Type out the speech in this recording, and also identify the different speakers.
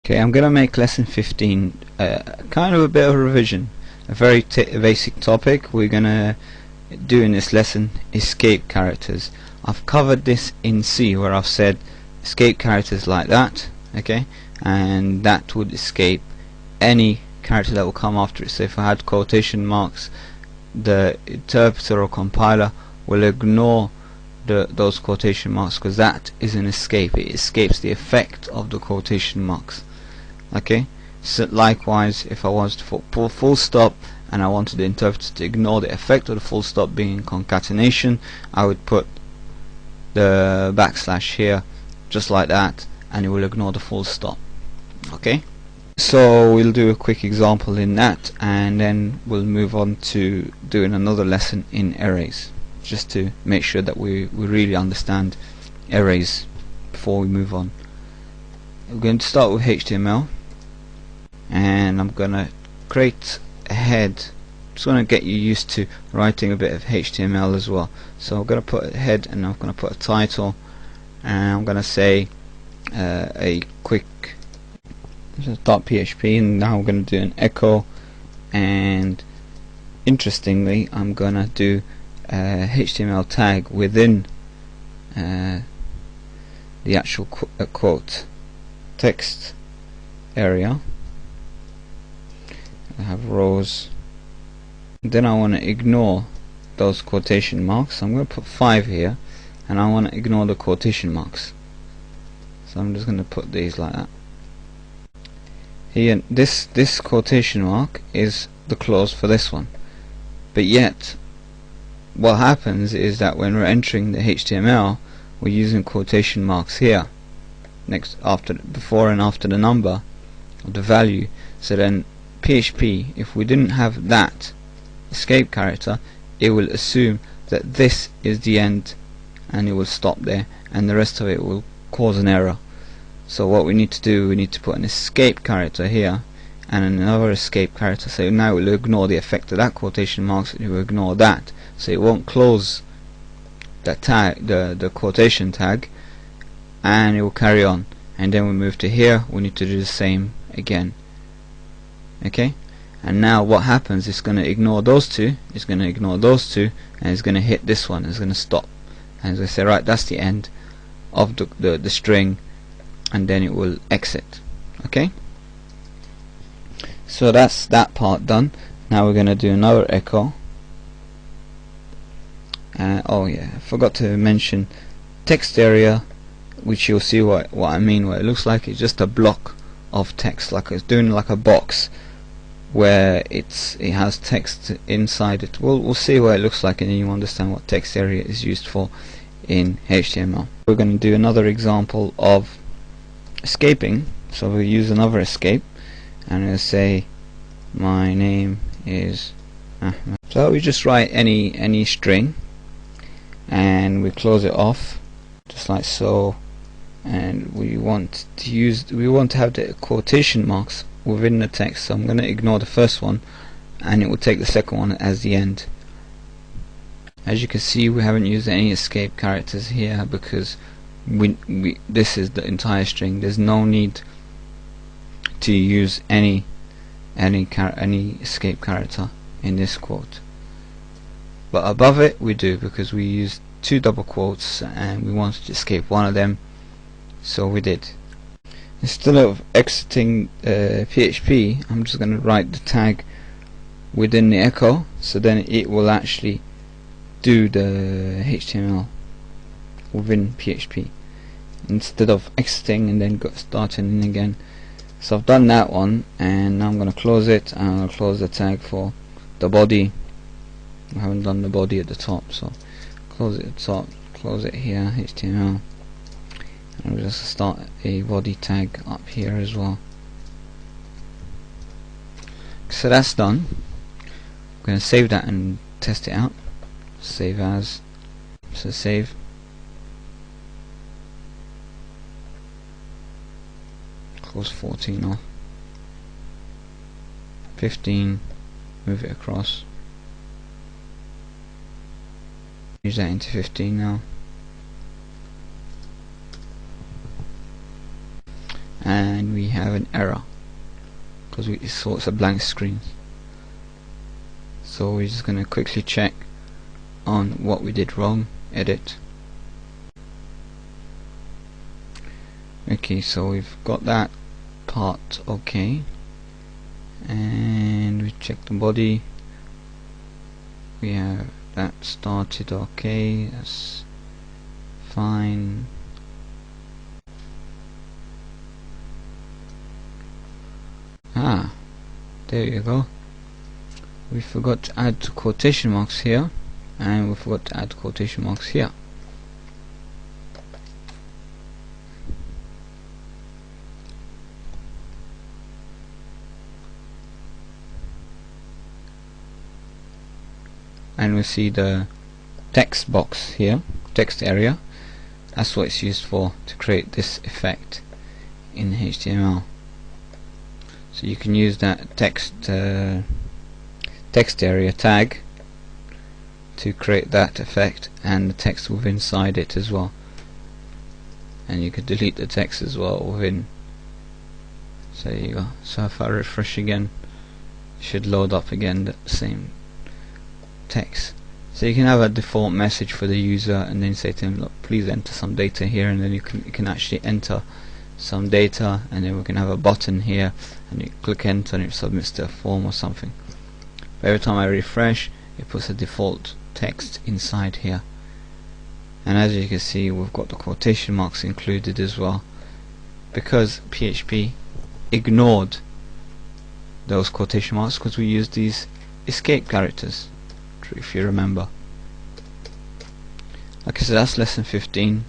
Speaker 1: Okay, I'm going to make lesson 15 kind of a bit of a revision. A very basic topic we're going to do in this lesson: escape characters. I've covered this in C, where I've said escape characters like that, okay, and that would escape any character that will come after it. So if I had quotation marks, the interpreter or compiler will ignore those quotation marks, because that is an escape. It escapes the effect of the quotation marks. Okay, so likewise, if I was to put full stop and I wanted the interpreter to ignore the effect of the full stop being concatenation, I would put the backslash here just like that, and it will ignore the full stop. Okay, so we'll do a quick example in that, and then we'll move on to doing another lesson in arrays, just to make sure that we really understand arrays before we move on. We're going to start with HTML, and I'm going to create a head. Just going to get you used to writing a bit of HTML as well. So I'm going to put a head, and I'm going to put a title, and I'm going to say a quick .php, and now I'm going to do an echo, and interestingly I'm going to do a HTML tag within the actual quote text area. I have rows. Then I want to ignore those quotation marks. I'm going to put 5 here, and I want to ignore the quotation marks. So I'm just going to put these like that. Here, this quotation mark is the clause for this one. But yet, what happens is that when we're entering the HTML, we're using quotation marks here, before and after the number of the value. So then PHP, if we didn't have that escape character, it will assume that this is the end, and it will stop there, and the rest of it will cause an error. So what we need to do, we need to put an escape character here and another escape character. So now it will ignore the effect of that quotation marks, it will ignore that, so it won't close that tag, the quotation tag, and it will carry on. And then we move to here, we need to do the same again. Okay, and now what happens, it's going to ignore those two, it's going to ignore those two, and it's going to hit this one, it's going to stop, and it's going to say, right, that's the end of the string, and then it will exit. Okay, so that's that part done. Now we're going to do another echo. Oh yeah, I forgot to mention text area, which you'll see what I mean. What it looks like, it's just a block of text, like it's doing like a box where it has text inside it. We'll see what it looks like, and then you understand what text area is used for in HTML. We're going to do another example of escaping. So we'll use another escape, and we'll say my name is Ahmed. So we just write any string, and we close it off just like so, and we want to have the quotation marks within the text. So I'm going to ignore the first one, and it will take the second one as the end. As you can see, we haven't used any escape characters here, because this is the entire string. There's no need to use any escape character in this quote, but above it we do, because we used 2 double quotes and we wanted to escape one of them, so we did. Instead of exiting PHP, I'm just going to write the tag within the echo, so then it will actually do the HTML within PHP, instead of exiting and then starting in again. So I've done that one, and now I'm going to close it, and I'll close the tag for the body. I haven't done the body at the top, so close it at the top, close it here, HTML, and we'll just start a body tag up here as well. So that's done. I'm going to save that and test it out. Save as, so save. Close 14 off. 15, move it across. Use that into 15 now. and we have an error because we saw it's a blank screen. So we're just going to quickly check on what we did wrong. Edit. Okay, so we've got that part okay, and we check the body. We have that started okay, that's fine. There you go. We forgot to add quotation marks here, and we forgot to add quotation marks here. And we see the text box here, text area. That's what it's used for, to create this effect in HTML. So you can use that text area tag to create that effect, and the text within inside it as well. And you could delete the text as well within. So there you go. So if I refresh again, it should load up again the same text. So you can have a default message for the user and then say to him, look, please enter some data here, and then you can actually enter some data, and then we can have a button here and you click enter and it submits to a form or something. But every time I refresh, it puts a default text inside here. And as you can see, we've got the quotation marks included as well, because PHP ignored those quotation marks because we used these escape characters, if you remember. Okay, so that's lesson 15.